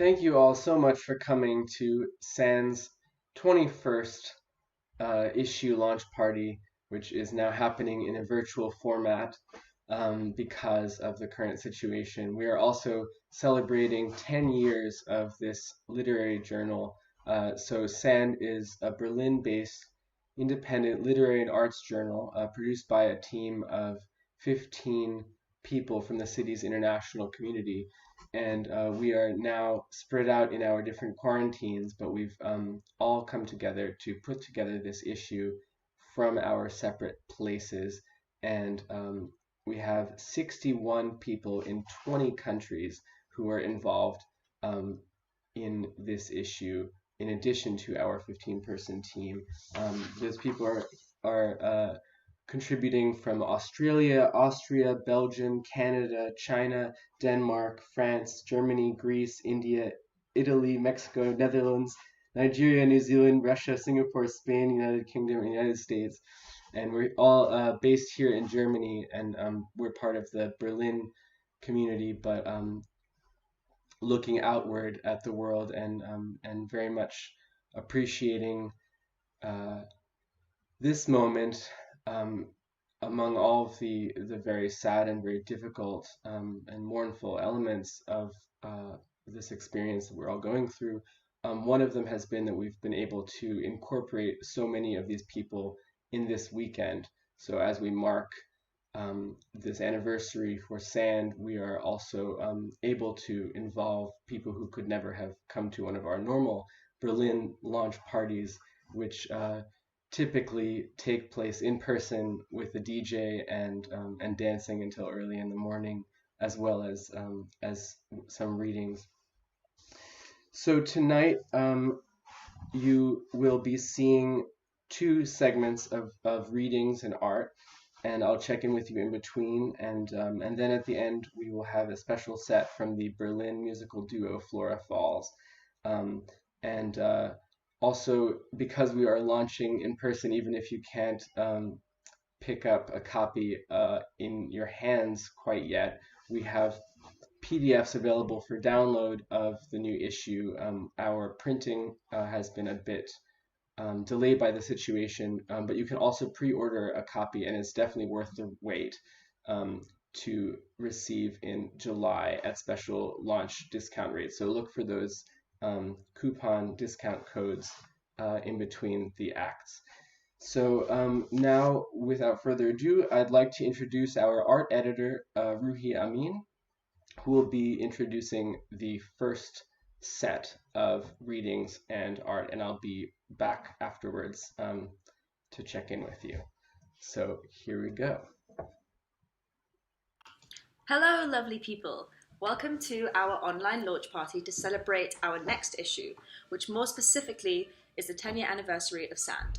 Thank you all so much for coming to SAN's 21st issue launch party, which is now happening in a virtual format because of the current situation. We are also celebrating 10 years of this literary journal. So SAN is a Berlin-based independent literary and arts journal produced by a team of 15 people from the city's international community. And we are now spread out in our different quarantines, but we've all come together to put together this issue from our separate places. And we have 61 people in 20 countries who are involved in this issue, in addition to our 15-person team. Those people are contributing from Australia, Austria, Belgium, Canada, China, Denmark, France, Germany, Greece, India, Italy, Mexico, Netherlands, Nigeria, New Zealand, Russia, Singapore, Spain, United Kingdom, and United States. And we're all based here in Germany, and we're part of the Berlin community, but looking outward at the world and very much appreciating this moment among all of the very sad and very difficult and mournful elements of this experience that we're all going through. One of them has been that we've been able to incorporate so many of these people in this weekend. So as we mark this anniversary for SAND, we are also able to involve people who could never have come to one of our normal Berlin launch parties, which typically take place in person with the DJ and dancing until early in the morning, as well as some readings. So tonight you will be seeing two segments of readings and art, and I'll check in with you in between, and then at the end we will have a special set from the Berlin musical duo Flora Falls. And also, because we are launching in person, even if you can't pick up a copy in your hands quite yet, we have PDFs available for download of the new issue. Our printing has been a bit delayed by the situation, but you can also pre-order a copy, and it's definitely worth the wait to receive in July at special launch discount rates. So look for those coupon discount codes in between the acts. So now, without further ado, I'd like to introduce our art editor, Ruhi Amin, who will be introducing the first set of readings and art, and I'll be back afterwards to check in with you. So here we go. Hello, lovely people. Welcome to our online launch party to celebrate our next issue, which more specifically is the 10-year anniversary of SAND.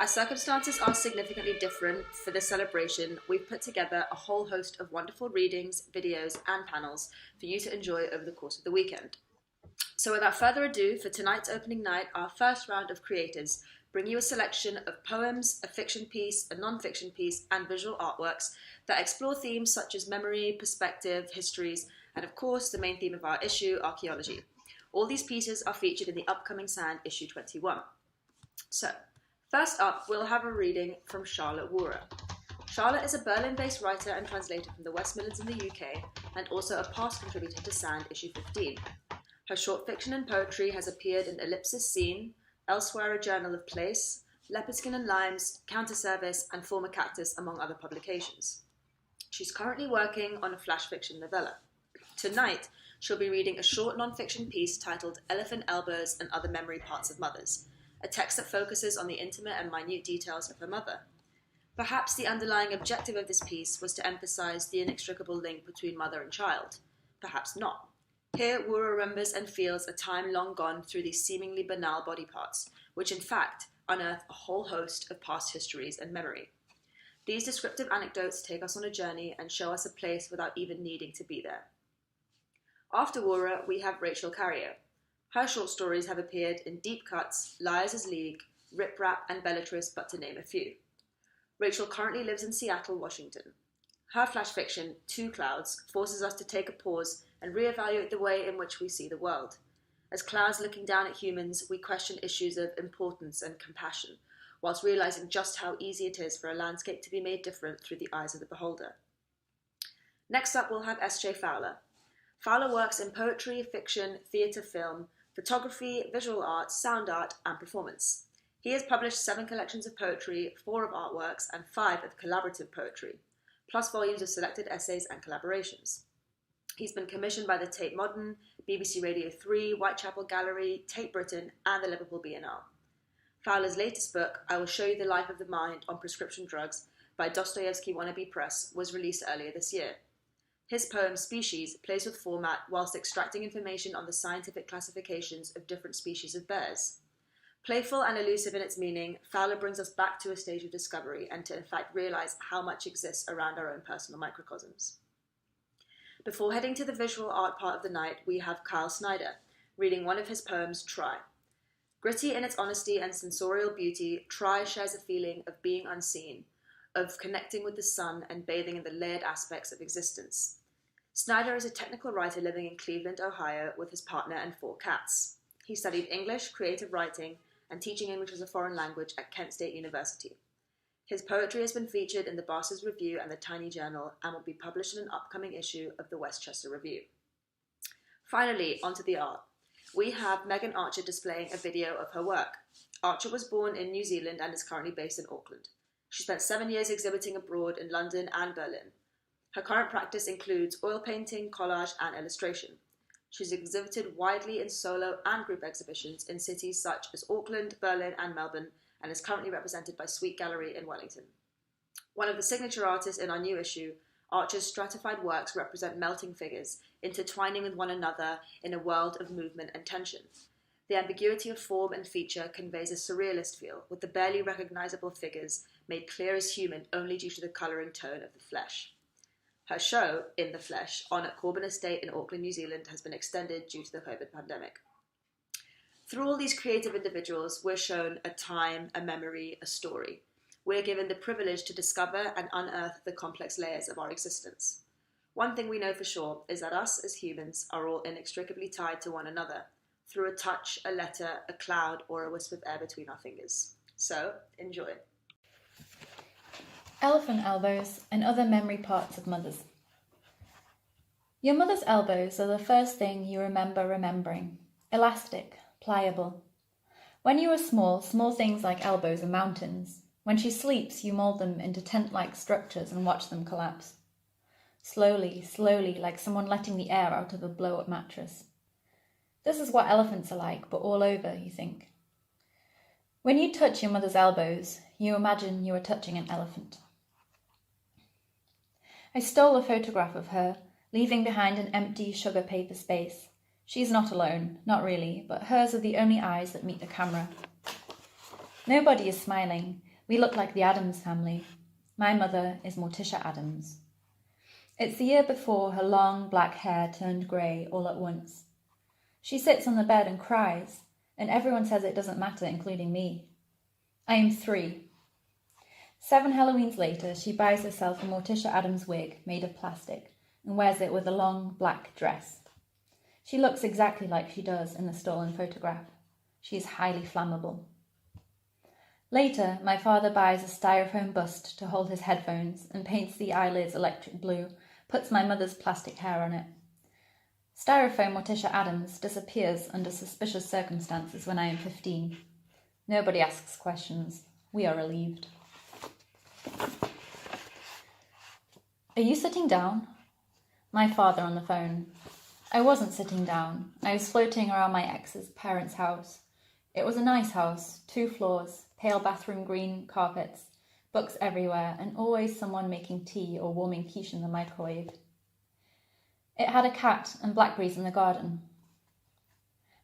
As circumstances are significantly different for this celebration, we've put together a whole host of wonderful readings, videos, and panels for you to enjoy over the course of the weekend. So without further ado, for tonight's opening night, our first round of creators bring you a selection of poems, a fiction piece, a non-fiction piece, and visual artworks that explore themes such as memory, perspective, histories, and of course the main theme of our issue, archaeology. All these pieces are featured in the upcoming SAND issue 21. So, first up, we'll have a reading from Charlotte Wührer. Charlotte is a Berlin-based writer and translator from the West Midlands in the UK, and also a past contributor to SAND issue 15. Her short fiction and poetry has appeared in Ellipsis Scene, Elsewhere a Journal of Place, Leopard Skin and Limes, Counter Service, and Former Cactus, among other publications. She's currently working on a flash fiction novella. Tonight, she'll be reading a short non-fiction piece titled Elephant Elbows and Other Memory Parts of Mothers, a text that focuses on the intimate and minute details of her mother. Perhaps the underlying objective of this piece was to emphasize the inextricable link between mother and child. Perhaps not. Here, Wührer remembers and feels a time long gone through these seemingly banal body parts, which in fact unearth a whole host of past histories and memory. These descriptive anecdotes take us on a journey and show us a place without even needing to be there. After Wührer, we have Rachel Karyo. Her short stories have appeared in Deep Cuts, Liars' League, Rip Rap, and Bellatrix, but to name a few. Rachel currently lives in Seattle, Washington. Her flash fiction, Two Clouds, forces us to take a pause and reevaluate the way in which we see the world. As clouds looking down at humans, we question issues of importance and compassion, whilst realising just how easy it is for a landscape to be made different through the eyes of the beholder. Next up, we'll have S.J. Fowler. Fowler works in poetry, fiction, theatre, film, photography, visual art, sound art, and performance. He has published 7 collections of poetry, 4 of artworks, and 5 of collaborative poetry, plus volumes of selected essays and collaborations. He's been commissioned by the Tate Modern, BBC Radio 3, Whitechapel Gallery, Tate Britain, and the Liverpool Biennale. Fowler's latest book, I Will Show You the Life of the Mind on Prescription Drugs, by Dostoevsky Wannabe Press, was released earlier this year. His poem Species plays with format whilst extracting information on the scientific classifications of different species of bears. Playful and elusive in its meaning, Fowler brings us back to a stage of discovery and to in fact realise how much exists around our own personal microcosms. Before heading to the visual art part of the night, we have Snyder, reading one of his poems, Try. Gritty in its honesty and sensorial beauty, Try shares a feeling of being unseen, of connecting with the sun and bathing in the layered aspects of existence. Snyder is a technical writer living in Cleveland, Ohio, with his partner and 4 cats. He studied English, creative writing, and teaching English as a foreign language at Kent State University. His poetry has been featured in the Bosses Review and the Tiny Journal and will be published in an upcoming issue of the Westchester Review. Finally, onto the art. We have Megan Archer displaying a video of her work. Archer was born in New Zealand and is currently based in Auckland. She spent 7 years exhibiting abroad in London and Berlin. Her current practice includes oil painting, collage, and illustration. She's exhibited widely in solo and group exhibitions in cities such as Auckland, Berlin, and Melbourne, and is currently represented by Sweet Gallery in Wellington. One of the signature artists in our new issue, Archer's stratified works represent melting figures, intertwining with one another in a world of movement and tension. The ambiguity of form and feature conveys a surrealist feel, with the barely recognisable figures made clear as human only due to the colouring tone of the flesh. Her show, In the Flesh, on at Corbin Estate in Auckland, New Zealand, has been extended due to the COVID pandemic. Through all these creative individuals, we're shown a time, a memory, a story. We're given the privilege to discover and unearth the complex layers of our existence. One thing we know for sure is that us as humans are all inextricably tied to one another, through a touch, a letter, a cloud, or a wisp of air between our fingers. So, enjoy. Elephant elbows and other memory parts of mothers. Your mother's elbows are the first thing you remember remembering. Elastic, pliable. When you were small, small things like elbows are mountains. When she sleeps, you mould them into tent-like structures and watch them collapse. Slowly, slowly, like someone letting the air out of a blow-up mattress. This is what elephants are like, but all over, you think. When you touch your mother's elbows, you imagine you are touching an elephant. I stole a photograph of her, leaving behind an empty sugar paper space. She's not alone, not really, but hers are the only eyes that meet the camera. Nobody is smiling. We look like the Addams family. My mother is Morticia Addams. It's the year before her long black hair turned grey all at once. She sits on the bed and cries, and everyone says it doesn't matter, including me. I am 3. 7 Halloweens later, she buys herself a Morticia Addams wig made of plastic and wears it with a long black dress. She looks exactly like she does in the stolen photograph. She is highly flammable. Later, my father buys a styrofoam bust to hold his headphones and paints the eyelids electric blue, puts my mother's plastic hair on it. Styrofoam Morticia Addams disappears under suspicious circumstances when I am 15. Nobody asks questions. We are relieved. Are you sitting down? My father on the phone. I wasn't sitting down. I was floating around my ex's parents' house. It was a nice house, 2 floors, pale bathroom green carpets, books everywhere, and always someone making tea or warming quiche in the microwave. It had a cat and blackberries in the garden.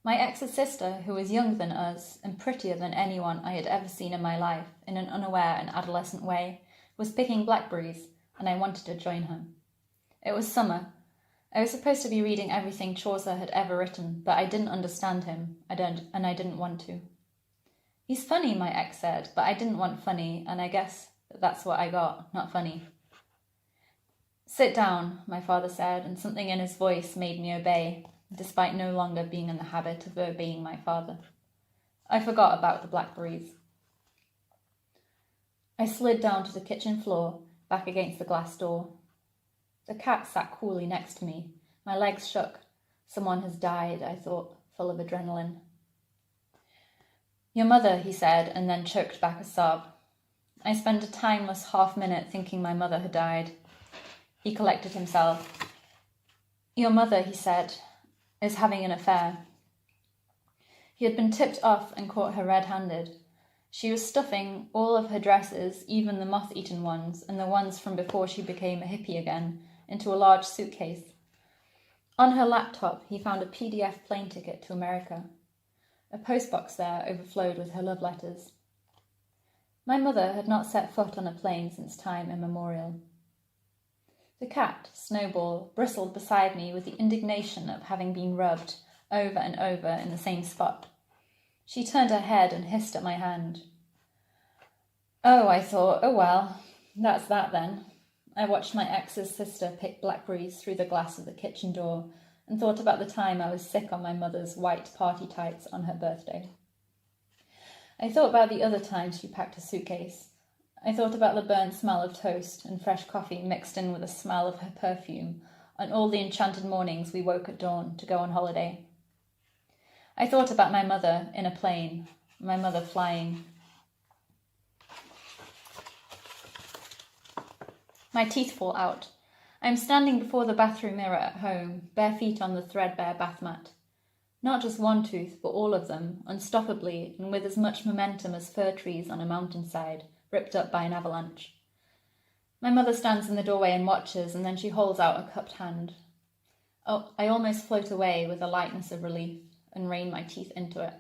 My ex's sister, who was younger than us and prettier than anyone I had ever seen in my life in an unaware and adolescent way, was picking blackberries, and I wanted to join her. It was summer. I was supposed to be reading everything Chaucer had ever written, but I didn't understand him, and I didn't want to. He's funny, my ex said, but I didn't want funny, and I guess that's what I got, not funny. "Sit down," my father said, and something in his voice made me obey, despite no longer being in the habit of obeying my father. I forgot about the blackberries. I slid down to the kitchen floor, back against the glass door. The cat sat coolly next to me. My legs shook. Someone has died, I thought, full of adrenaline. "Your mother," he said, and then choked back a sob. I spent a timeless half-minute thinking my mother had died. He collected himself. "Your mother," he said, "is having an affair." He had been tipped off and caught her red-handed. She was stuffing all of her dresses, even the moth-eaten ones, and the ones from before she became a hippie again, into a large suitcase. On her laptop, he found a PDF plane ticket to America. A postbox there overflowed with her love letters. My mother had not set foot on a plane since time immemorial. The cat, Snowball, bristled beside me with the indignation of having been rubbed over and over in the same spot. She turned her head and hissed at my hand. Oh, I thought, oh well, that's that then. I watched my ex's sister pick blackberries through the glass of the kitchen door and thought about the time I was sick on my mother's white party tights on her birthday. I thought about the other times she packed a suitcase. I thought about the burnt smell of toast and fresh coffee mixed in with the smell of her perfume on all the enchanted mornings we woke at dawn to go on holiday. I thought about my mother in a plane, my mother flying. My teeth fall out. I am standing before the bathroom mirror at home, bare feet on the threadbare bath mat. Not just one tooth, but all of them, unstoppably and with as much momentum as fir trees on a mountainside, ripped up by an avalanche. My mother stands in the doorway and watches, and then she holds out a cupped hand. Oh, I almost float away with a lightness of relief and rain my teeth into it.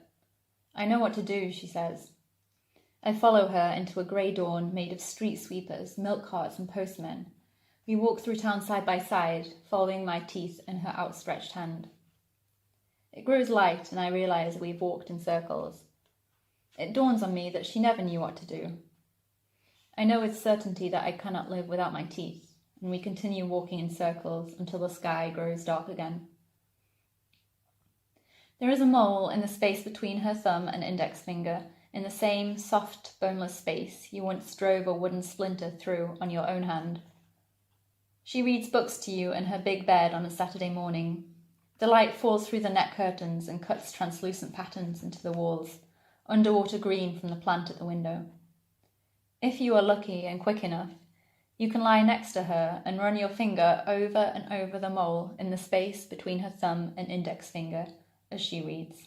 I know what to do, she says. I follow her into a grey dawn made of street sweepers, milk carts and postmen. We walk through town side by side, following my teeth in her outstretched hand. It grows light and I realise we've walked in circles. It dawns on me that she never knew what to do. I know with certainty that I cannot live without my teeth, and we continue walking in circles until the sky grows dark again. There is a mole in the space between her thumb and index finger, in the same soft, boneless space you once drove a wooden splinter through on your own hand. She reads books to you in her big bed on a Saturday morning. The light falls through the net curtains and cuts translucent patterns into the walls, underwater green from the plant at the window. If you are lucky and quick enough, you can lie next to her and run your finger over and over the mole in the space between her thumb and index finger as she reads.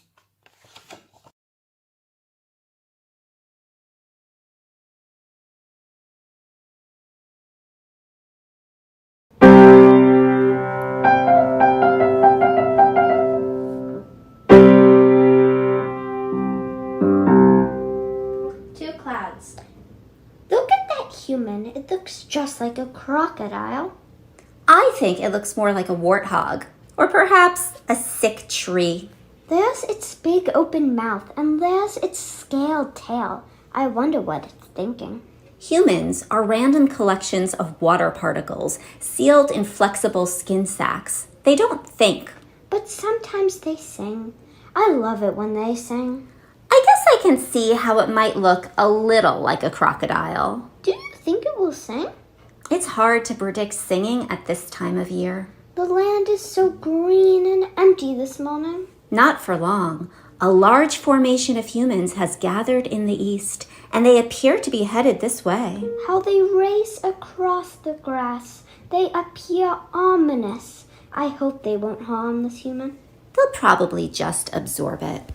Look at that human. It looks just like a crocodile. I think it looks more like a warthog, or perhaps a sick tree. There's its big open mouth, and there's its scaled tail. I wonder what it's thinking. Humans are random collections of water particles sealed in flexible skin sacs. They don't think. But sometimes they sing. I love it when they sing. I guess I can see how it might look a little like a crocodile. Do you think it will sing? It's hard to predict singing at this time of year. The land is so green and empty this morning. Not for long. A large formation of humans has gathered in the east, and they appear to be headed this way. How they race across the grass. They appear ominous. I hope they won't harm this human. They'll probably just absorb it.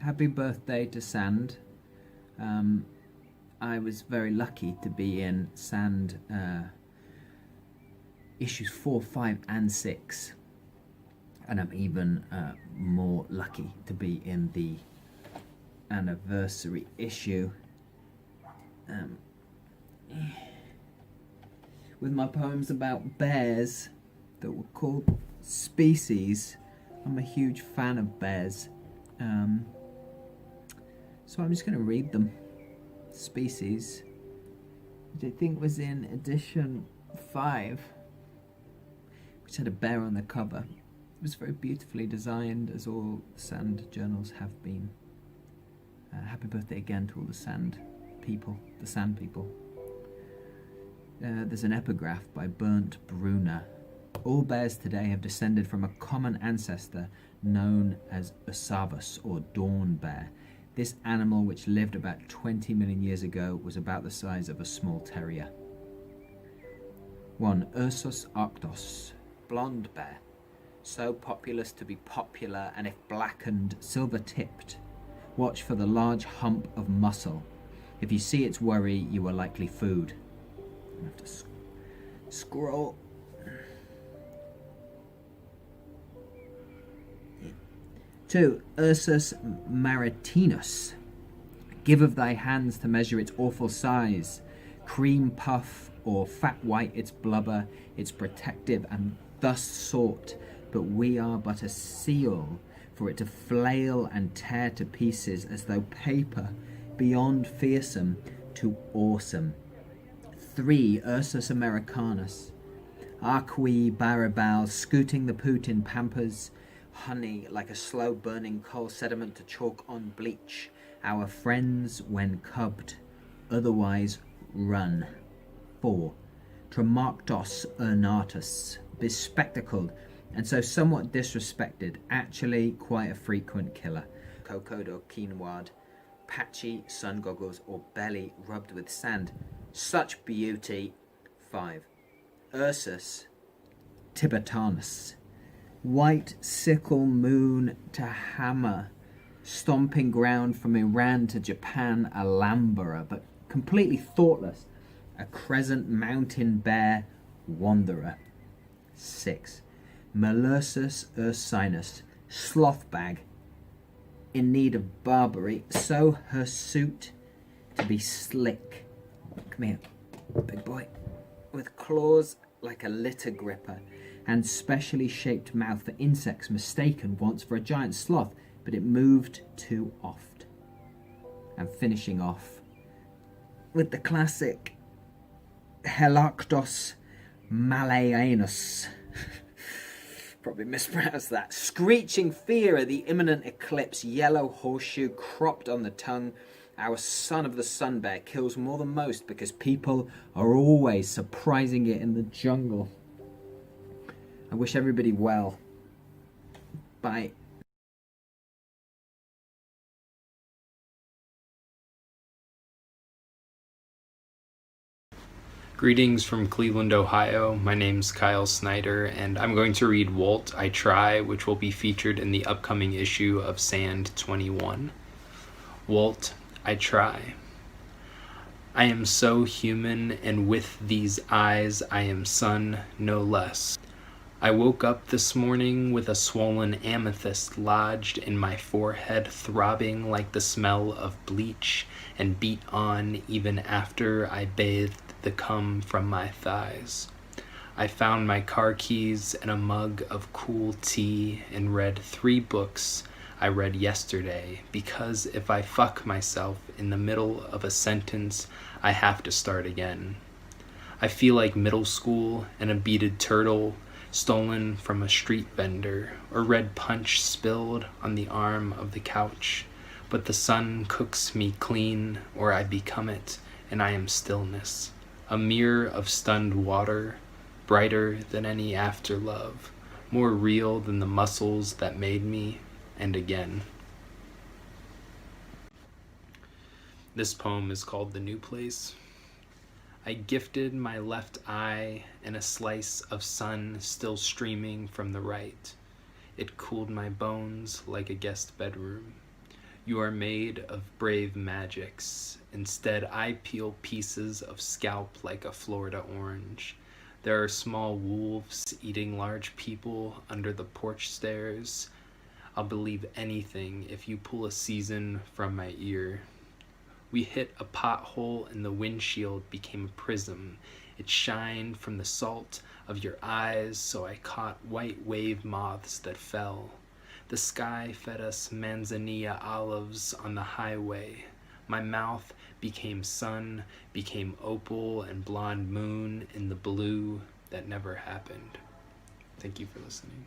Happy birthday to Sand. I was very lucky to be in Sand issues 4, 5 and 6. And I'm even more lucky to be in the anniversary issue. With my poems about bears that were called Species. I'm a huge fan of bears. So I'm just going to read them. Species, which I think was in edition 5, which had a bear on the cover. It was very beautifully designed, as all Sand journals have been. Happy birthday again to all the Sand people, the Sand people. There's an epigraph by Bernd Brunner. All bears today have descended from a common ancestor known as Usavus, or dawn bear. This animal, which lived about 20 million years ago, was about the size of a small terrier. 1. Ursus arctos, blonde bear. So populous to be popular, and if blackened, silver-tipped. Watch for the large hump of muscle. If you see its worry, you are likely food. I have to scroll. 2. Ursus maritinus. Give of thy hands to measure its awful size. Cream puff or fat white its blubber, its protective and thus sought. But we are but a seal for it to flail and tear to pieces as though paper, beyond fearsome to awesome. 3. Ursus americanus. Arqui barabal, scooting the poot in pampers. Honey like a slow burning coal sediment to chalk on bleach. Our friends when cubbed, otherwise run. 4. Tremarctos ornatus, bespectacled and so somewhat disrespected, actually quite a frequent killer. Cocodo quinoad, patchy sun goggles or belly rubbed with sand. Such beauty. 5. Ursus tibetanus. White sickle moon to hammer, stomping ground from Iran to Japan, a lamberer, but completely thoughtless, a crescent mountain bear wanderer. 6. Melursus ursinus, sloth bag, in need of Barbary, so hirsute to be slick. Come here, big boy. With claws like a litter gripper, and specially shaped mouth for insects mistaken once for a giant sloth, but it moved too oft. And finishing off with the classic Helactos malayanus. Probably mispronounced that. Screeching fear at the imminent eclipse, yellow horseshoe cropped on the tongue. Our son of the sun bear kills more than most because people are always surprising it in the jungle. I wish everybody well. Bye. Greetings from Cleveland, Ohio. My name's Kyle Snyder, and I'm going to read Walt, I Try, which will be featured in the upcoming issue of Sand 21. Walt, I Try. I am so human, and with these eyes I am sun no less. I woke up this morning with a swollen amethyst lodged in my forehead, throbbing like the smell of bleach, and beat on even after I bathed the cum from my thighs. I found my car keys and a mug of cool tea and read 3 books I read yesterday, because if I fuck myself in the middle of a sentence, I have to start again. I feel like middle school and a beaded turtle stolen from a street vendor, or red punch spilled on the arm of the couch, but the sun cooks me clean, or I become it, and I am stillness, a mirror of stunned water, brighter than any after love, more real than the muscles that made me, and again. This poem is called The New Place. I gifted my left eye and a slice of sun still streaming from the right. It cooled my bones like a guest bedroom. You are made of brave magics. Instead, I peel pieces of scalp like a Florida orange. There are small wolves eating large people under the porch stairs. I'll believe anything if you pull a season from my ear. We hit a pothole and the windshield became a prism. It shined from the salt of your eyes, so I caught white wave moths that fell. The sky fed us manzanilla olives on the highway. My mouth became sun, became opal and blonde moon in the blue that never happened. Thank you for listening.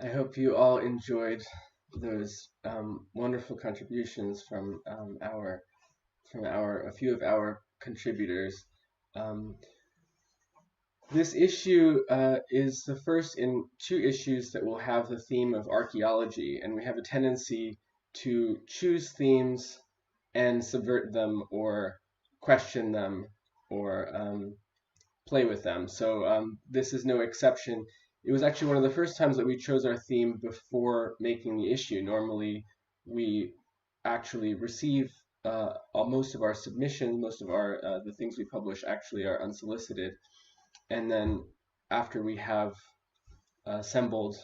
I hope you all enjoyed those wonderful contributions from a few of our contributors. This issue is the first in two issues that will have the theme of archaeology, and we have a tendency to choose themes and subvert them or question them or play with them. So this is no exception. It was actually one of the first times that we chose our theme before making the issue. Normally, we actually receive most of our submissions, most of our the things we publish actually are unsolicited, and then after we have assembled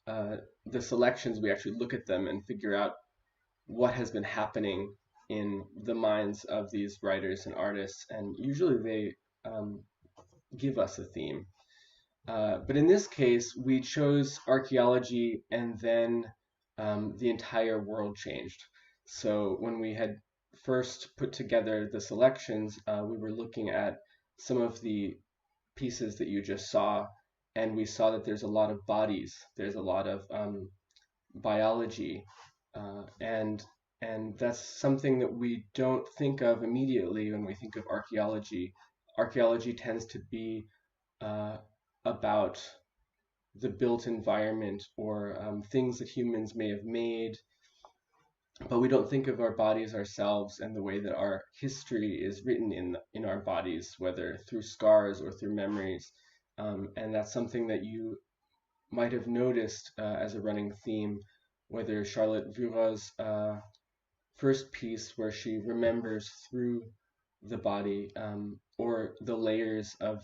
the selections, we actually look at them and figure out what has been happening in the minds of these writers and artists, and usually they give us a theme. But in this case, we chose archaeology, and then the entire world changed. So when we had first put together the selections, we were looking at some of the pieces that you just saw, and we saw that there's a lot of bodies. There's a lot of biology, and that's something that we don't think of immediately when we think of archaeology. Archaeology tends to be about the built environment, or things that humans may have made, but we don't think of our bodies ourselves and the way that our history is written in our bodies, whether through scars or through memories. And that's something that you might have noticed as a running theme, whether Charlotte Wührer's first piece, where she remembers through the body, or the layers of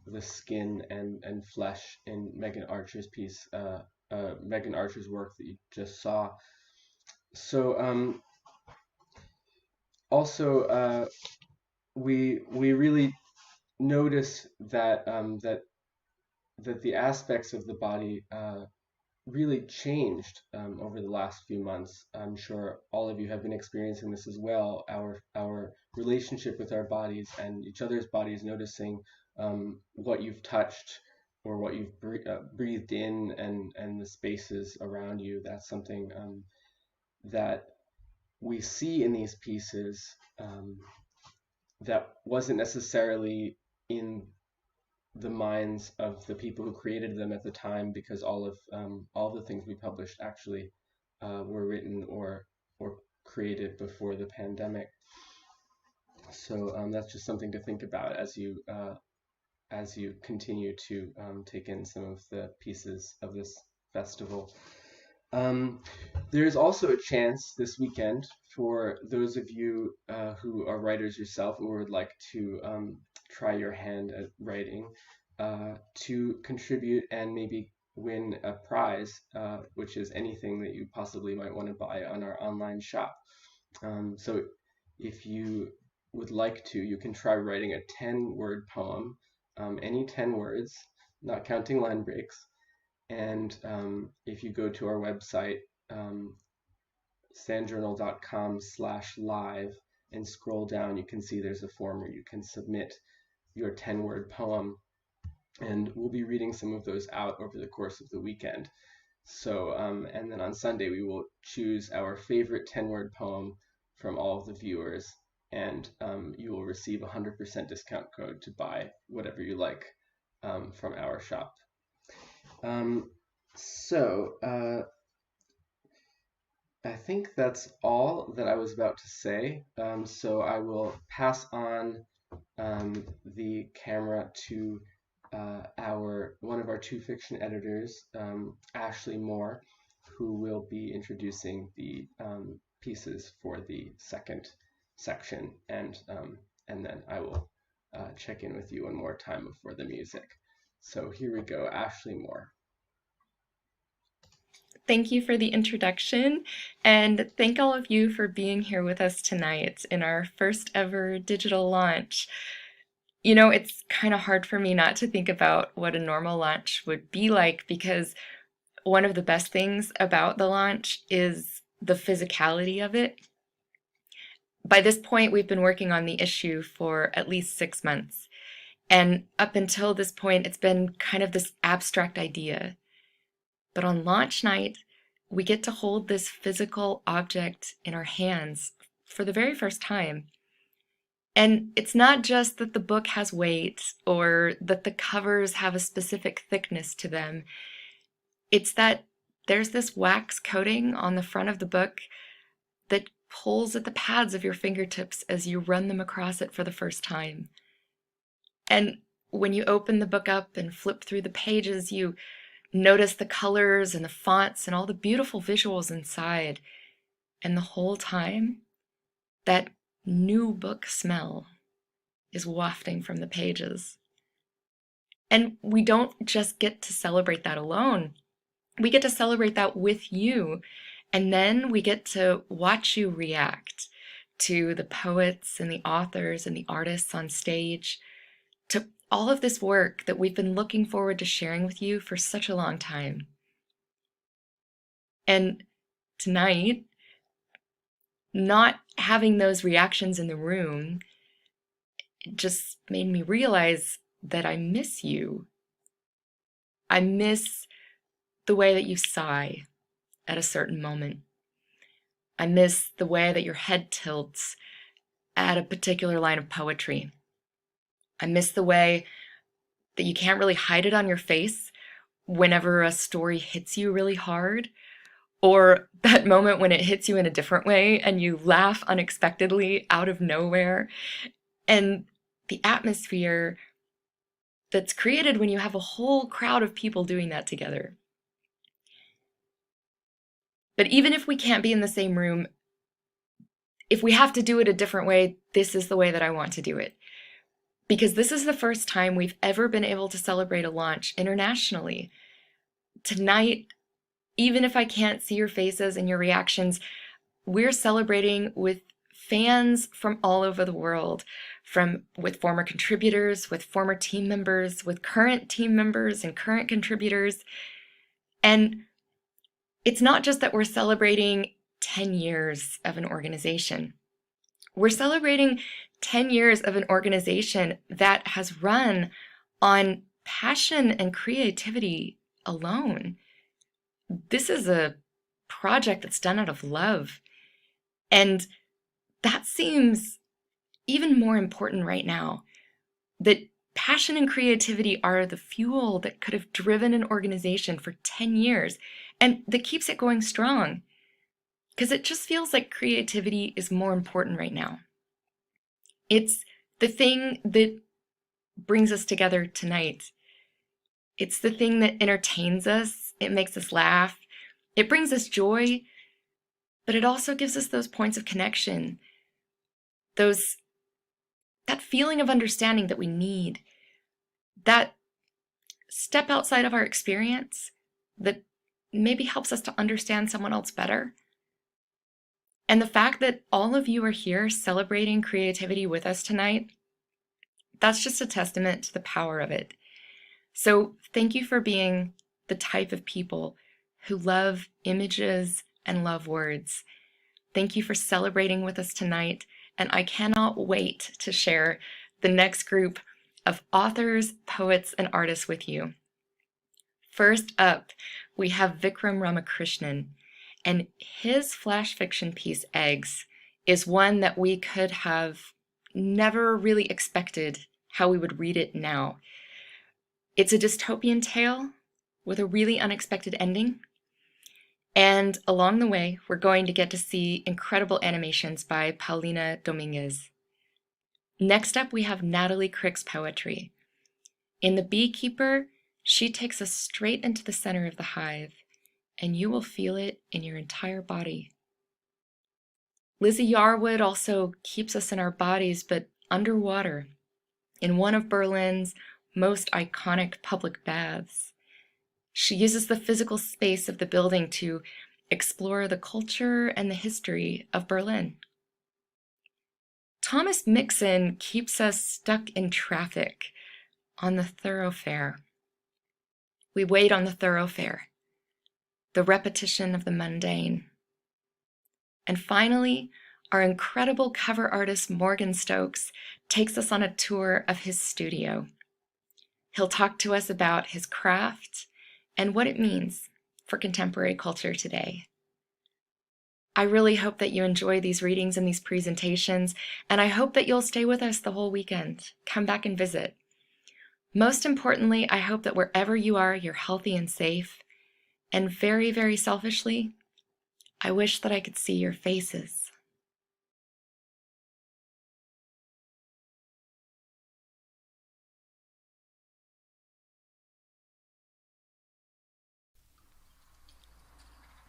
the skin and flesh in Megan Archer's piece, Megan Archer's work that you just saw. So also we really notice that that the aspects of the body really changed over the last few months. I'm sure all of you have been experiencing this as well. Our relationship with our bodies and each other's bodies, noticing what you've touched or what you've breathed in, and the spaces around you. That's something that we see in these pieces that wasn't necessarily in the minds of the people who created them at the time, because all of the things we published actually were written or created before the pandemic. So that's just something to think about as you continue to take in some of the pieces of this festival. There's also a chance this weekend for those of you who are writers yourself or would like to try your hand at writing, to contribute and maybe win a prize, which is anything that you possibly might want to buy on our online shop. So if you would like to, you can try writing a 10-word poem, any 10 words, not counting line breaks. And if you go to our website, sandjournal.com/live, and scroll down, you can see there's a form where you can submit your 10-word poem, and we'll be reading some of those out over the course of the weekend. So and then on Sunday we will choose our favorite 10-word poem from all of the viewers, and you will receive a 100% discount code to buy whatever you like from our shop. I think that's all that I was about to say. So I will pass on the camera to one of our two fiction editors, Ashley Moore, who will be introducing the pieces for the second section, and then I will check in with you one more time before the music. So here we go, Ashley Moore. Thank you for the introduction, and thank all of you for being here with us tonight in our first ever digital launch. You know, it's kind of hard for me not to think about what a normal launch would be like, because one of the best things about the launch is the physicality of it. By this point, we've been working on the issue for at least 6 months, and up until this point, it's been kind of this abstract idea. But on launch night, we get to hold this physical object in our hands for the very first time. And it's not just that the book has weight or that the covers have a specific thickness to them. It's that there's this wax coating on the front of the book that pulls at the pads of your fingertips as you run them across it for the first time. And when you open the book up and flip through the pages, you notice the colors and the fonts and all the beautiful visuals inside. And the whole time, that new book smell is wafting from the pages. And we don't just get to celebrate that alone. We get to celebrate that with you. And then we get to watch you react to the poets and the authors and the artists on stage, to all of this work that we've been looking forward to sharing with you for such a long time. And tonight, not having those reactions in the room just made me realize that I miss you. I miss the way that you sigh at a certain moment. I miss the way that your head tilts at a particular line of poetry. I miss the way that you can't really hide it on your face whenever a story hits you really hard, or that moment when it hits you in a different way and you laugh unexpectedly out of nowhere, and the atmosphere that's created when you have a whole crowd of people doing that together. But even if we can't be in the same room, if we have to do it a different way, this is the way that I want to do it. Because this is the first time we've ever been able to celebrate a launch internationally. Tonight, even if I can't see your faces and your reactions, we're celebrating with fans from all over the world, with former contributors, with former team members, with current team members and current contributors. And it's not just that we're celebrating 10 years of an organization. We're celebrating 10 years of an organization that has run on passion and creativity alone. This is a project that's done out of love. And that seems even more important right now, that passion and creativity are the fuel that could have driven an organization for 10 years and that keeps it going strong. Because it just feels like creativity is more important right now. It's the thing that brings us together tonight. It's the thing that entertains us. It makes us laugh. It brings us joy, but it also gives us those points of connection, that feeling of understanding that we need, that step outside of our experience that maybe helps us to understand someone else better. And the fact that all of you are here celebrating creativity with us tonight, that's just a testament to the power of it. So thank you for being the type of people who love images and love words. Thank you for celebrating with us tonight, and I cannot wait to share the next group of authors, poets, and artists with you. First up, we have Vikram Ramakrishnan, and his flash fiction piece, Eggs, is one that we could have never really expected how we would read it now. It's a dystopian tale with a really unexpected ending. And along the way, we're going to get to see incredible animations by Paulina Dominguez. Next up, we have Natalie Crick's poetry. In The Beekeeper, she takes us straight into the center of the hive, and you will feel it in your entire body. Lizzy Yarwood also keeps us in our bodies, but underwater, in one of Berlin's most iconic public baths. She uses the physical space of the building to explore the culture and the history of Berlin. Thomas Mixon keeps us stuck in traffic on the thoroughfare. We wait on the thoroughfare, the repetition of the mundane. And finally, our incredible cover artist Morgan Stokes takes us on a tour of his studio. He'll talk to us about his craft and what it means for contemporary culture today. I really hope that you enjoy these readings and these presentations, and I hope that you'll stay with us the whole weekend. Come back and visit. Most importantly, I hope that wherever you are, you're healthy and safe. And very, very selfishly, I wish that I could see your faces.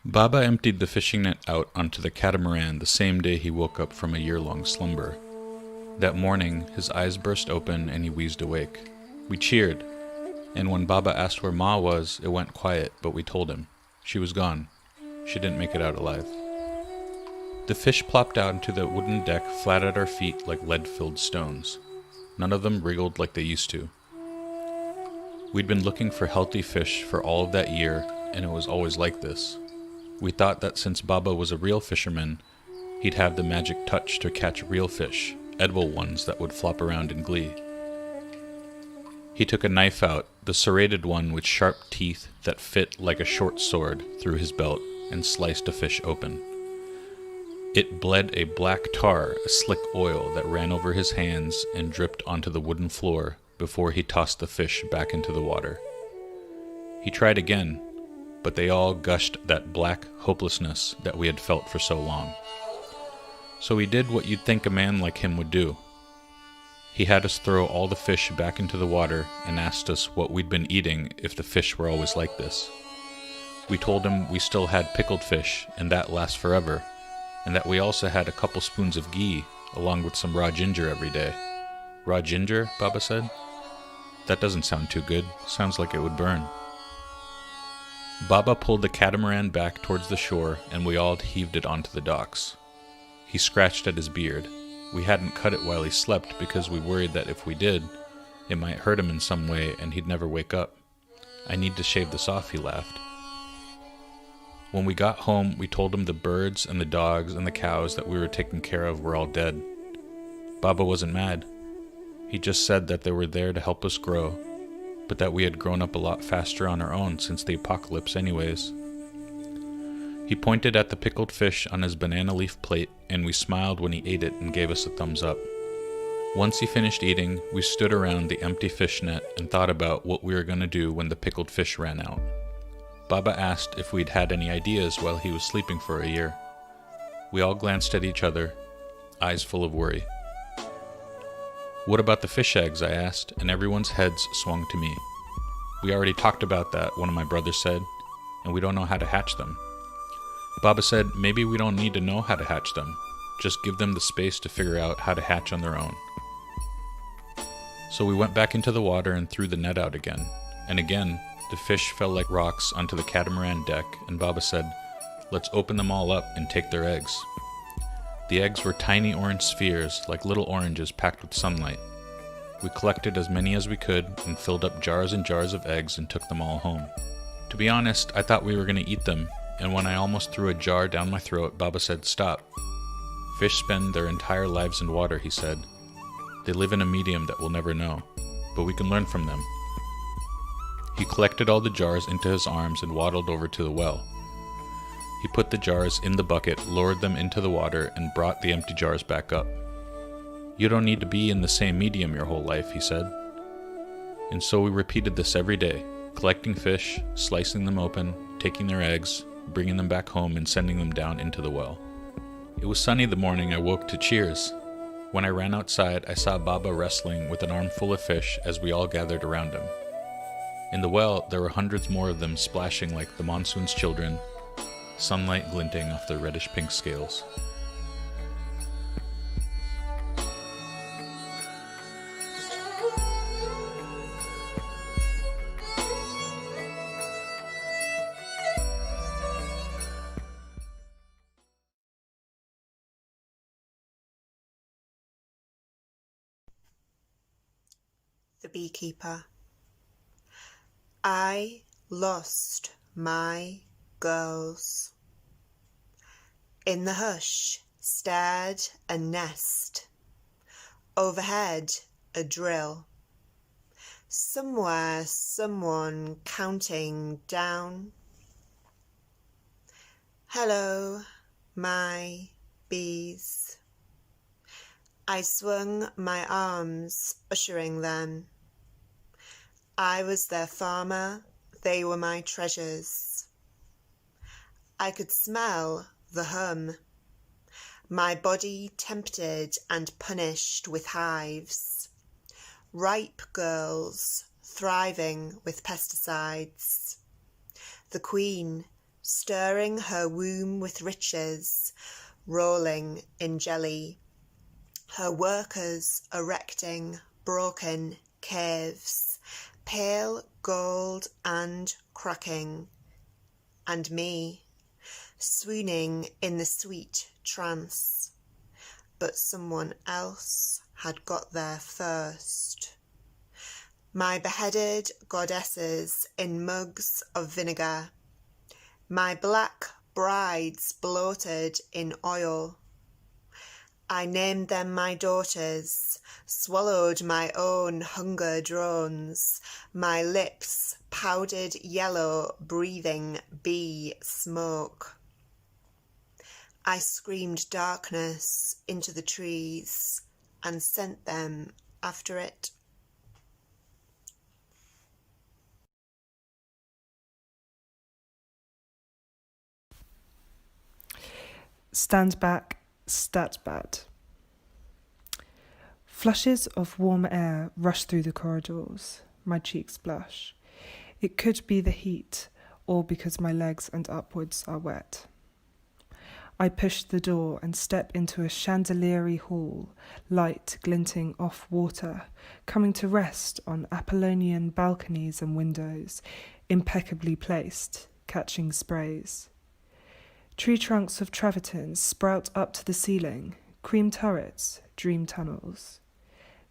Baba emptied the fishing net out onto the catamaran the same day he woke up from a year-long slumber. That morning, his eyes burst open and he wheezed awake. We cheered, and when Baba asked where Ma was, it went quiet, but we told him. She was gone. She didn't make it out alive. The fish plopped out into the wooden deck flat at our feet like lead-filled stones. None of them wriggled like they used to. We'd been looking for healthy fish for all of that year, and it was always like this. We thought that since Baba was a real fisherman, he'd have the magic touch to catch real fish, edible ones that would flop around in glee. He took a knife out, the serrated one with sharp teeth that fit like a short sword, through his belt, and sliced a fish open. It bled a black tar, a slick oil that ran over his hands and dripped onto the wooden floor before he tossed the fish back into the water. He tried again, but they all gushed that black hopelessness that we had felt for so long. So he did what you'd think a man like him would do. He had us throw all the fish back into the water and asked us what we'd been eating if the fish were always like this. We told him we still had pickled fish, and that lasts forever, and that we also had a couple spoons of ghee, along with some raw ginger every day. Raw ginger, Baba said? That doesn't sound too good. Sounds like it would burn. Baba pulled the catamaran back towards the shore, and we all heaved it onto the docks. He scratched at his beard. We hadn't cut it while he slept because we worried that if we did, it might hurt him in some way and he'd never wake up. I need to shave this off, he laughed. When we got home, we told him the birds and the dogs and the cows that we were taking care of were all dead. Baba wasn't mad. He just said that they were there to help us grow, but that we had grown up a lot faster on our own since the apocalypse anyways. He pointed at the pickled fish on his banana leaf plate, and we smiled when he ate it and gave us a thumbs up. Once he finished eating, we stood around the empty fish net and thought about what we were going to do when the pickled fish ran out. Baba asked if we'd had any ideas while he was sleeping for a year. We all glanced at each other, eyes full of worry. What about the fish eggs, I asked, and everyone's heads swung to me. We already talked about that, one of my brothers said, and we don't know how to hatch them. Baba said maybe we don't need to know how to hatch them, just give them the space to figure out how to hatch on their own. So we went back into the water and threw the net out again, and again the fish fell like rocks onto the catamaran deck, and Baba said, let's open them all up and take their eggs. The eggs were tiny orange spheres, like little oranges packed with sunlight. We collected as many as we could and filled up jars and jars of eggs and took them all home. To be honest, I thought we were going to eat them, and when I almost threw a jar down my throat, Baba said, stop. Fish spend their entire lives in water, he said. They live in a medium that we'll never know, but we can learn from them. He collected all the jars into his arms and waddled over to the well. He put the jars in the bucket, lowered them into the water, and brought the empty jars back up. You don't need to be in the same medium your whole life, he said. And so we repeated this every day, collecting fish, slicing them open, taking their eggs, bringing them back home and sending them down into the well. It was sunny the morning I woke to cheers. When I ran outside, I saw Baba wrestling with an armful of fish as we all gathered around him. In the well, there were hundreds more of them splashing like the monsoon's children, sunlight glinting off their reddish-pink scales. The Beekeeper. I lost my girls. In the hush stared a nest. Overhead a drill. Somewhere someone counting down. Hello, my bees. I swung my arms, ushering them. I was their farmer, they were my treasures. I could smell the hum, my body tempted and punished with hives. Ripe girls, thriving with pesticides. The queen, stirring her womb with riches, rolling in jelly. Her workers erecting broken caves, pale gold and cracking, and me, swooning in the sweet trance. But someone else had got there first. My beheaded goddesses in mugs of vinegar, my black brides bloated in oil. I named them my daughters, swallowed my own hunger drones, my lips powdered yellow, breathing bee smoke. I screamed darkness into the trees and sent them after it. Stand back, stat bad. Flushes of warm air rush through the corridors. My cheeks blush. It could be the heat, or because my legs and upwards are wet. I push the door and step into a chandeliery hall, light glinting off water, coming to rest on Apollonian balconies and windows, impeccably placed, catching sprays. Tree trunks of travertines sprout up to the ceiling, cream turrets, dream tunnels.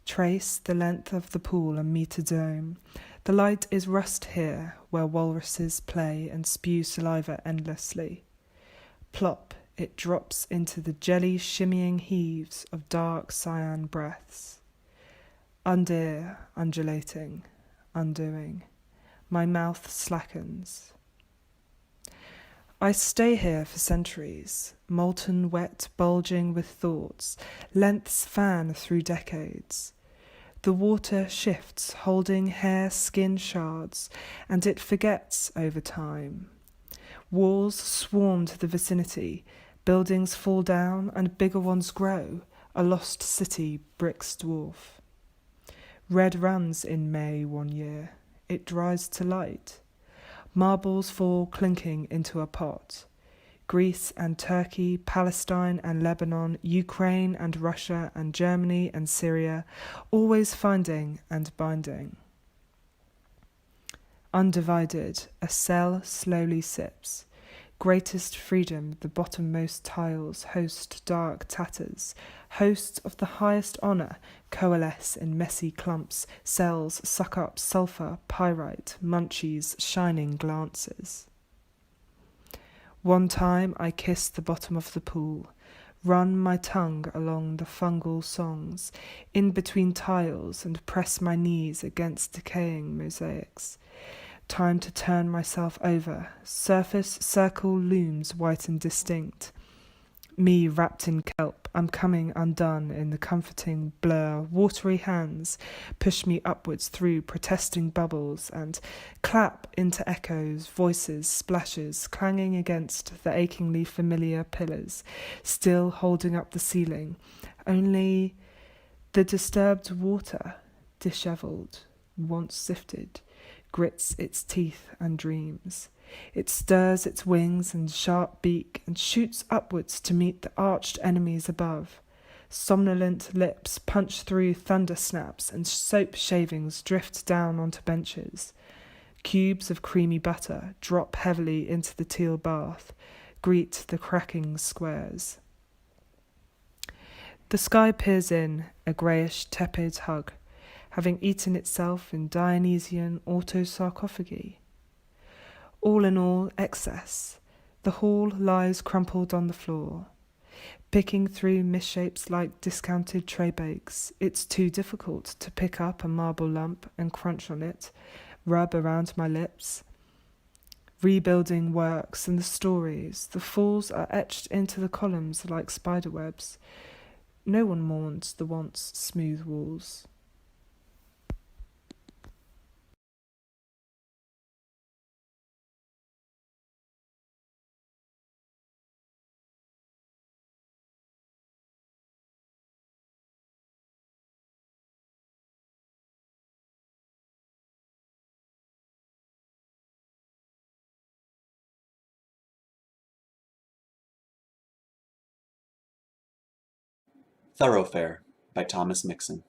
Trace the length of the pool and meet a dome. The light is rust here, where walruses play and spew saliva endlessly. Plop, it drops into the jelly shimmying heaves of dark cyan breaths. Undear, undulating, undoing. My mouth slackens. I stay here for centuries, molten wet, bulging with thoughts, lengths fan through decades. The water shifts, holding hair skin shards, and it forgets over time. Walls swarm to the vicinity, buildings fall down and bigger ones grow, a lost city bricks dwarf. Red runs in May one year, it dries to light. Marbles fall clinking into a pot. Greece and Turkey, Palestine and Lebanon, Ukraine and Russia and Germany and Syria, always finding and binding. Undivided, a cell slowly sips. Greatest freedom, the bottommost tiles host dark tatters. Hosts of the highest honour coalesce in messy clumps. Cells suck up sulphur, pyrite, munchies, shining glances. One time I kissed the bottom of the pool, run my tongue along the fungal songs, in between tiles and press my knees against decaying mosaics. Time to turn myself over. Surface circle looms white and distinct. Me wrapped in kelp, I'm coming undone in the comforting blur. Watery hands push me upwards through protesting bubbles and clap into echoes, voices, splashes, clanging against the achingly familiar pillars, still holding up the ceiling. Only the disturbed water, dishevelled, once sifted, grits its teeth and dreams. It stirs its wings and sharp beak and shoots upwards to meet the arched enemies above. Somnolent lips punch through thunder snaps and soap shavings drift down onto benches. Cubes of creamy butter drop heavily into the teal bath, greet the cracking squares. The sky peers in, a greyish tepid hug, having eaten itself in Dionysian autosarcophagi. All in all, excess. The hall lies crumpled on the floor. Picking through misshapes like discounted tray bakes, it's too difficult to pick up a marble lump and crunch on it, rub around my lips. Rebuilding works and the stories, the falls are etched into the columns like spiderwebs. No one mourns the once smooth walls. Thoroughfare by Thomas Mixon.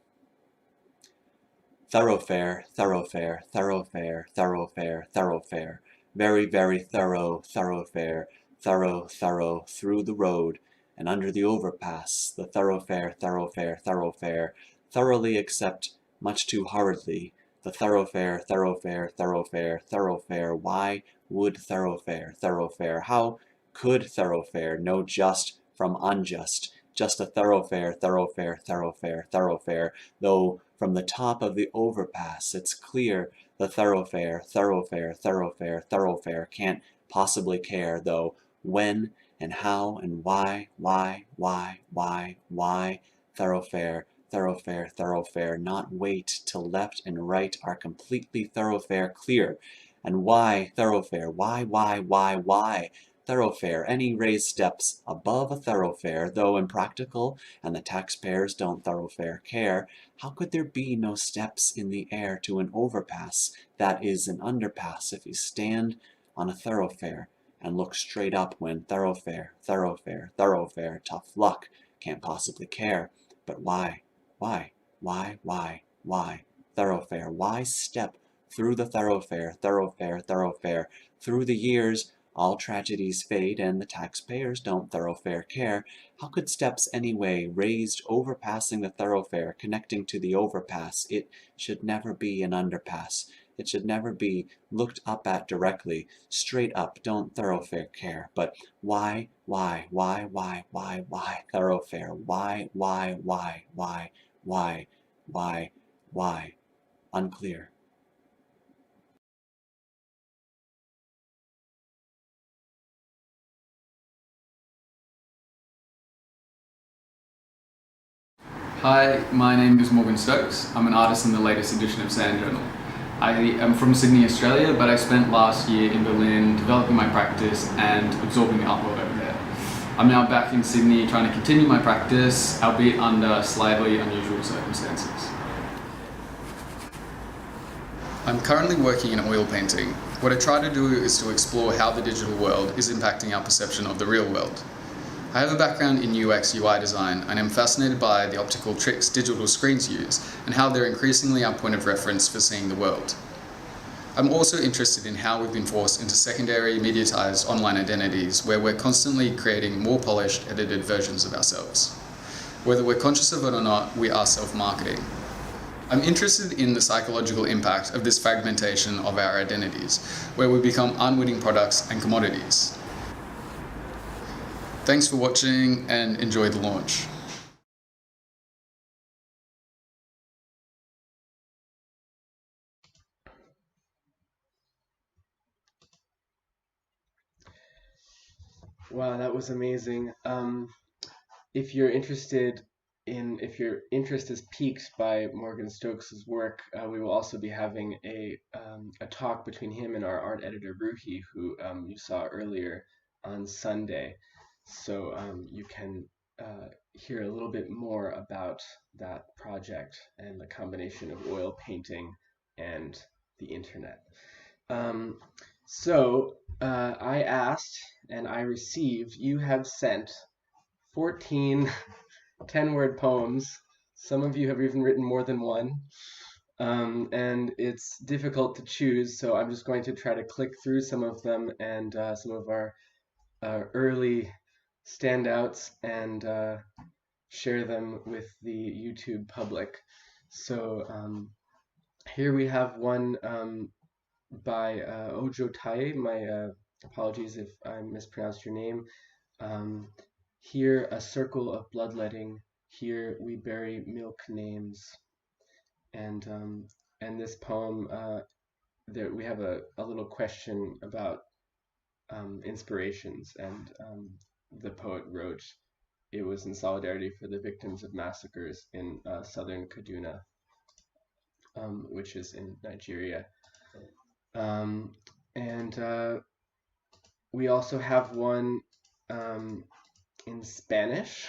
Thoroughfare, thoroughfare, thoroughfare, thoroughfare, thoroughfare. Very, very thorough, thoroughfare, thorough, through the road and under the overpass, the thoroughfare, thoroughfare, thoroughfare, thoroughly except much too hurriedly, the thoroughfare, thoroughfare, thoroughfare, thoroughfare. Why would thoroughfare, thoroughfare? How could thoroughfare know just from unjust? Just a thoroughfare, thoroughfare, thoroughfare, thoroughfare, though from the top of the overpass it's clear the thoroughfare, thoroughfare, thoroughfare, thoroughfare can't possibly care, though when and how and why, thoroughfare, thoroughfare, thoroughfare, not wait till left and right are completely thoroughfare clear. And why thoroughfare, why thoroughfare, any raised steps above a thoroughfare, though impractical, and the taxpayers don't thoroughfare care, how could there be no steps in the air to an overpass that is an underpass if you stand on a thoroughfare and look straight up when thoroughfare, thoroughfare, thoroughfare, tough luck, can't possibly care. But why, thoroughfare, why step through the thoroughfare, thoroughfare, thoroughfare, through the years, all tragedies fade and the taxpayers don't thoroughfare care. How could steps anyway raised overpassing the thoroughfare connecting to the overpass? It should never be an underpass. It should never be looked up at directly, straight up, don't thoroughfare care. But why, thoroughfare? Why? Unclear. Hi, my name is Morgan Stokes. I'm an artist in the latest edition of Sand Journal. I am from Sydney, Australia, but I spent last year in Berlin developing my practice and absorbing the art world over there. I'm now back in Sydney trying to continue my practice, albeit under slightly unusual circumstances. I'm currently working in oil painting. What I try to do is to explore how the digital world is impacting our perception of the real world. I have a background in UX UI design and am fascinated by the optical tricks digital screens use and how they're increasingly our point of reference for seeing the world. I'm also interested in how we've been forced into secondary mediatized online identities where we're constantly creating more polished, edited versions of ourselves. Whether we're conscious of it or not, we are self-marketing. I'm interested in the psychological impact of this fragmentation of our identities, where we become unwitting products and commodities. Thanks for watching and enjoy the launch. Wow, that was amazing. If your interest is piqued by Morgan Stokes' work, we will also be having a talk between him and our art editor Ruhi, who you saw earlier on Sunday. So you can hear a little bit more about that project and the combination of oil painting and the internet. So I asked and I received, you have sent 14 10-word poems. Some of you have even written more than one. And it's difficult to choose, so I'm just going to try to click through some of them and some of our early standouts and share them with the YouTube public. So here we have one by Ojo Tai. My apologies if I mispronounced your name. Here a circle of bloodletting. Here we bury milk names. And this poem, there we have a little question about inspirations, and the poet wrote, it was in solidarity for the victims of massacres in southern Kaduna, which is in Nigeria. And we also have one in Spanish.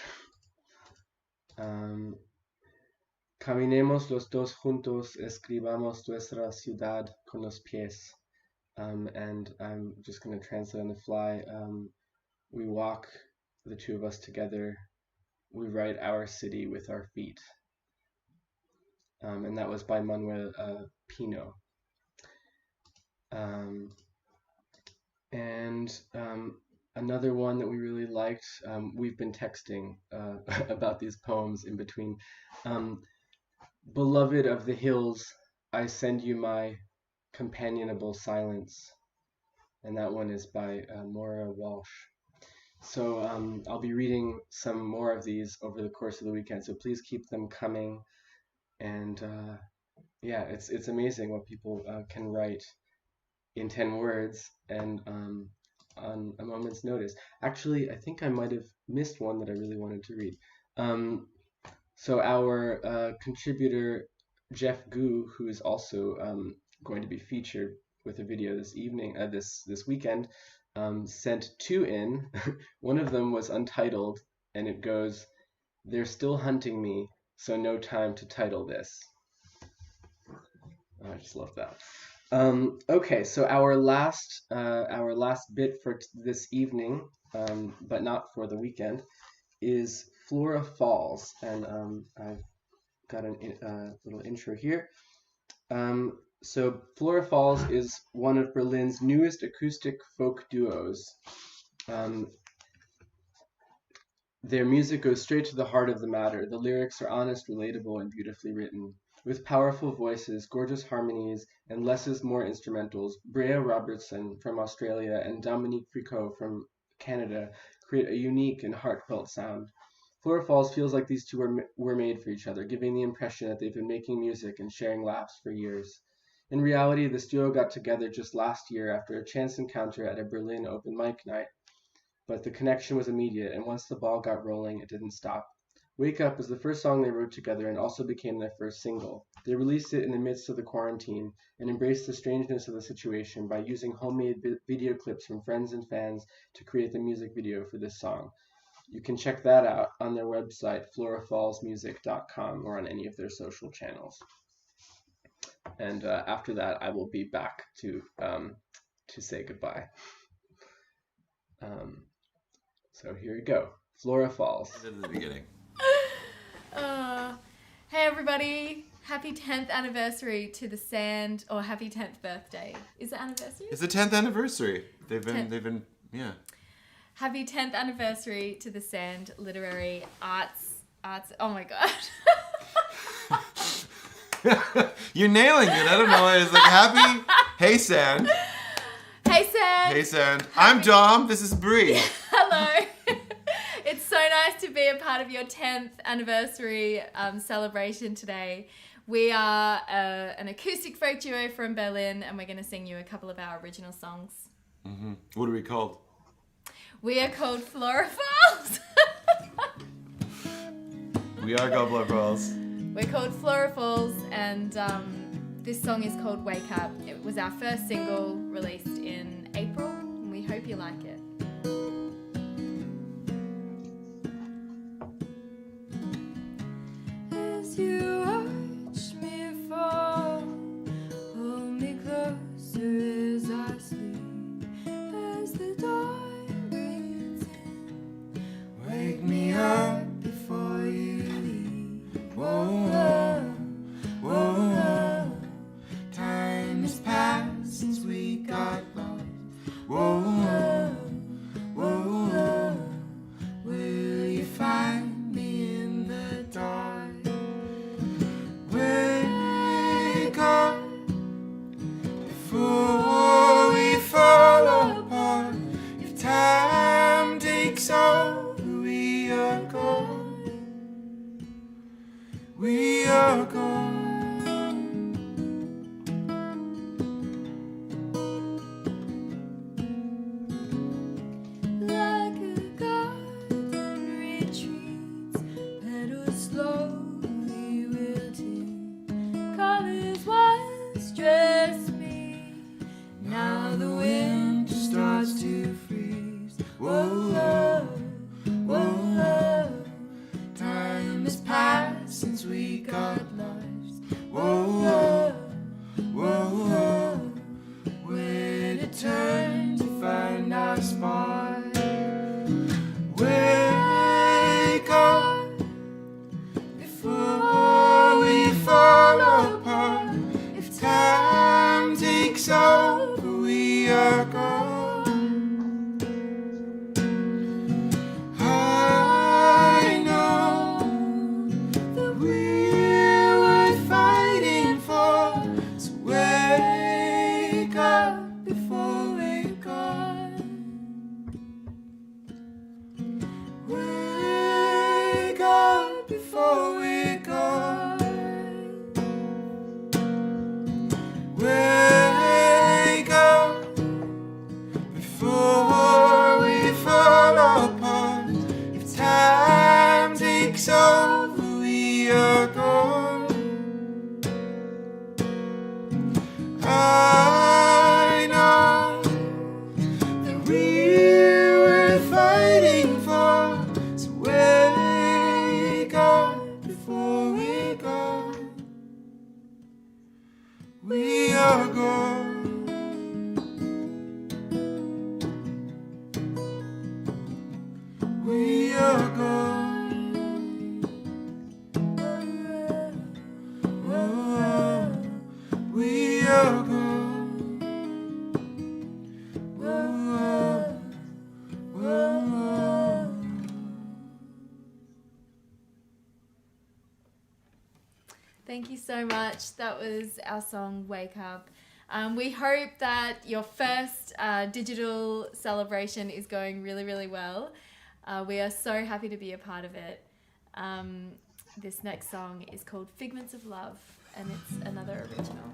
Caminemos los dos juntos, escribamos nuestra ciudad con los pies. And I'm just going to translate on the fly. We walk, the two of us together. We write our city with our feet. And that was by Manuel Pino. Another one that we really liked, we've been texting about these poems in between. Beloved of the hills, I send you my companionable silence. And that one is by Maura Walsh. So I'll be reading some more of these over the course of the weekend, so please keep them coming. And yeah, it's amazing what people can write in 10 words, and among moment's notice. Actually, I think I might have missed one that I really wanted to read. So our contributor, Jeff Gu, who is also going to be featured with a video this evening, this weekend, sent two in. One of them was untitled, and it goes, "They're still hunting me, so no time to title this." I just love that. Okay, so our last bit for this evening, but not for the weekend, is Flora Falls, and I've got a little intro here. So Flora Falls is one of Berlin's newest acoustic folk duos. Their music goes straight to the heart of the matter. The lyrics are honest, relatable, and beautifully written. With powerful voices, gorgeous harmonies, and less is more instrumentals, Brea Robertson from Australia and Dominique Fricot from Canada create a unique and heartfelt sound. Flora Falls feels like these two were made for each other, giving the impression that they've been making music and sharing laughs for years. In reality, this duo got together just last year after a chance encounter at a Berlin open mic night. But the connection was immediate, and once the ball got rolling, it didn't stop. Wake Up was the first song they wrote together and also became their first single. They released it in the midst of the quarantine and embraced the strangeness of the situation by using homemade video clips from friends and fans to create the music video for this song. You can check that out on their website, florafallsmusic.com, or on any of their social channels. And after that, I will be back to say goodbye. So here we go. Flora Falls. In the beginning. Hey everybody, happy 10th anniversary to the Sand, or happy 10th birthday. Is it anniversary? It's the 10th anniversary. They've been, yeah. Happy 10th anniversary to the Sand Literary Arts, oh my god. You're nailing it. I don't know. It's like happy, hey Sand. Hey Sand. Hey Sand. I'm Dom, this is Bree. Hello. It's so nice to be a part of your 10th anniversary celebration today. We are an acoustic folk duo from Berlin, and we're going to sing you a couple of our original songs. Mm-hmm. What are we called? We are called Flora Falls. We are called Flora Falls. We're called Flora Falls, and this song is called Wake Up. It was our first single released in April, and we hope you like it. As you watch me fall, hold me closer as I sleep, as the dawn breathes in. Wake me up before you leave. Whoa, whoa, whoa. Time has passed since we got lost. Whoa, whoa, whoa. Will you find me in the dark? Wake up before we fall apart. If time takes over, we are gone. We are gone. Like a garden retreats, petals slowly wilting. Colors once dressed me, now the winter starts to freeze. Whoa, whoa, whoa. Time has passed since we got lost. Whoa, whoa, whoa. Where to turn to find our spot? Wake up before we fall apart. If time takes over, we are gone. I know that we're worth fighting for. So wake up before we're gone. Thank you so much. That was our song, Wake Up. We hope that your first digital celebration is going really, really well. We are so happy to be a part of it. This next song is called Figments of Love, and it's another original.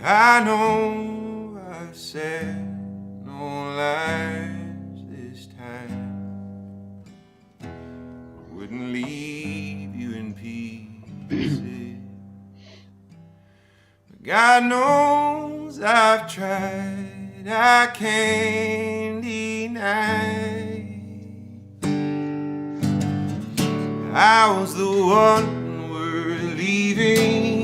I know I've said no lies this time. I wouldn't leave you in pieces. But God knows I've tried, I can't deny. I was the one we're leaving.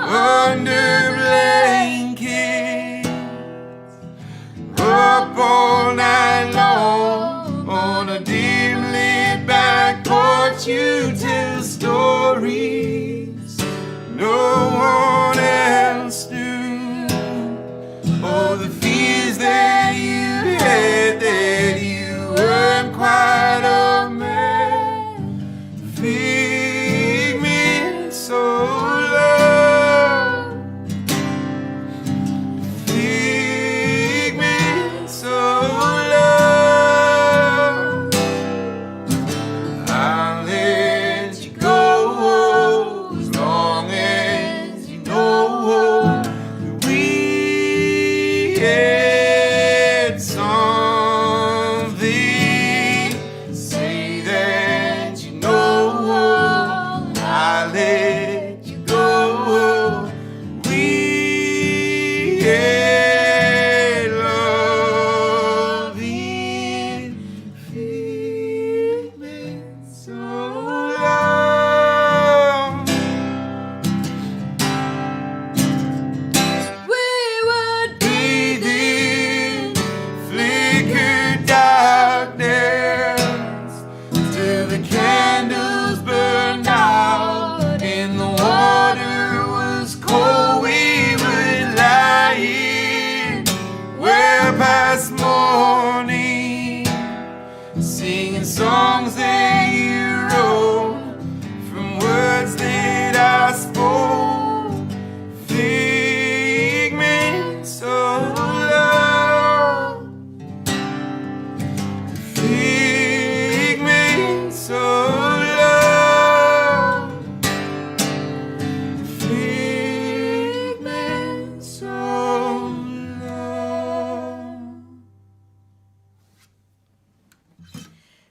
Under blankets, up all night long, on a dim lit back porch. You tell stories no one else knew. Oh, the fears that you had, that you weren't quite a man. Figments so songs that you wrote from words that I spoke. Figments of love. Figments of love. Figments of love.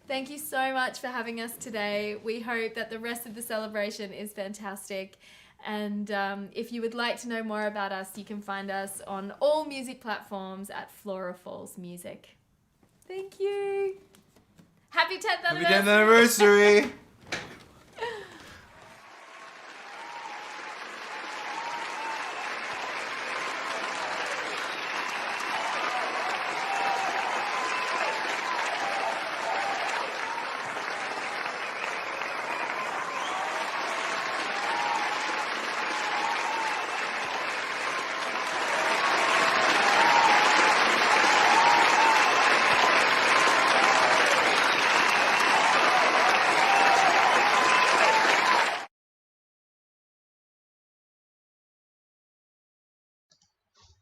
Thank you so much for having us today. We hope that the rest of the celebration is fantastic. And if you would like to know more about us, you can find us on all music platforms at Flora Falls Music. Thank you. Happy 10th anniversary. Happy 10th anniversary.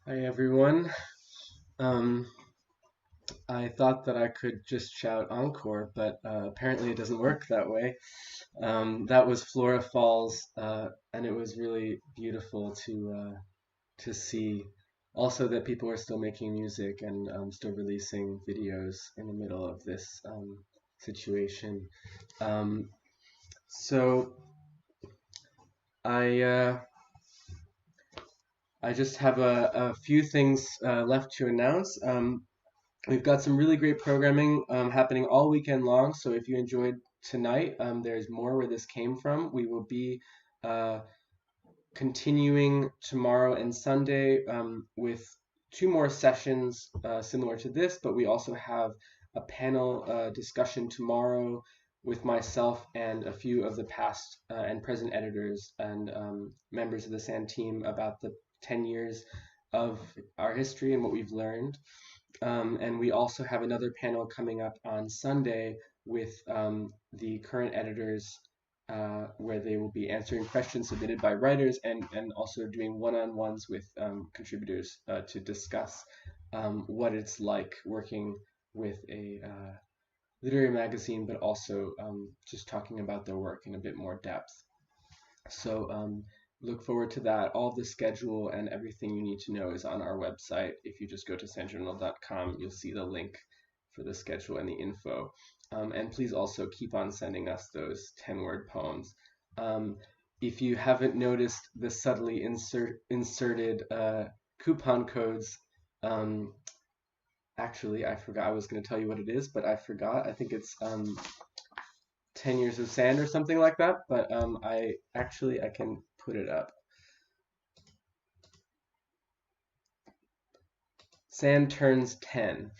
Hi everyone. I thought that I could just shout encore, but apparently it doesn't work that way. That was Flora Falls, and it was really beautiful to see. Also, that people are still making music and still releasing videos in the middle of this situation. So I just have a few things left to announce. We've got some really great programming happening all weekend long. So if you enjoyed tonight, there's more where this came from. We will be continuing tomorrow and Sunday with 2 more sessions similar to this, but we also have a panel discussion tomorrow with myself and a few of the past and present editors and members of the SAND team about the 10 years of our history and what we've learned. And we also have another panel coming up on Sunday with the current editors where they will be answering questions submitted by writers and also doing one-on-ones with contributors to discuss what it's like working with a literary magazine, but also just talking about their work in a bit more depth. So look forward to that. All the schedule and everything you need to know is on our website. If you just go to sandjournal.com, you'll see the link for the schedule and the info. And please also keep on sending us those 10-word poems. If you haven't noticed the subtly inserted coupon codes, actually, I forgot. I was going to tell you what it is, but I forgot. I think it's 10 years of sand or something like that, but I can put it up. Sand turns 10.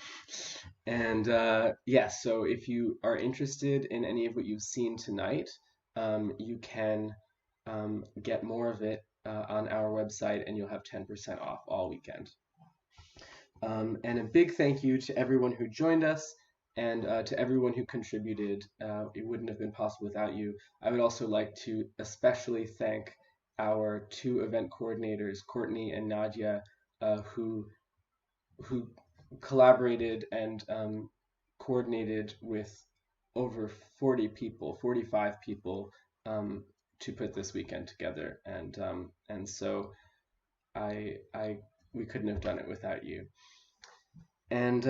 And yes, so if you are interested in any of what you've seen tonight, you can get more of it on our website, and you'll have 10% off all weekend. And a big thank you to everyone who joined us and to everyone who contributed. It wouldn't have been possible without you. I would also like to especially thank our 2 event coordinators, Courtney and Nadia, who collaborated and coordinated with over 40 people, 45 people to put this weekend together. And so we couldn't have done it without you. And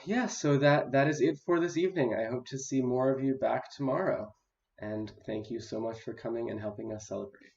yeah, so that is it for this evening. I hope to see more of you back tomorrow. And thank you so much for coming and helping us celebrate.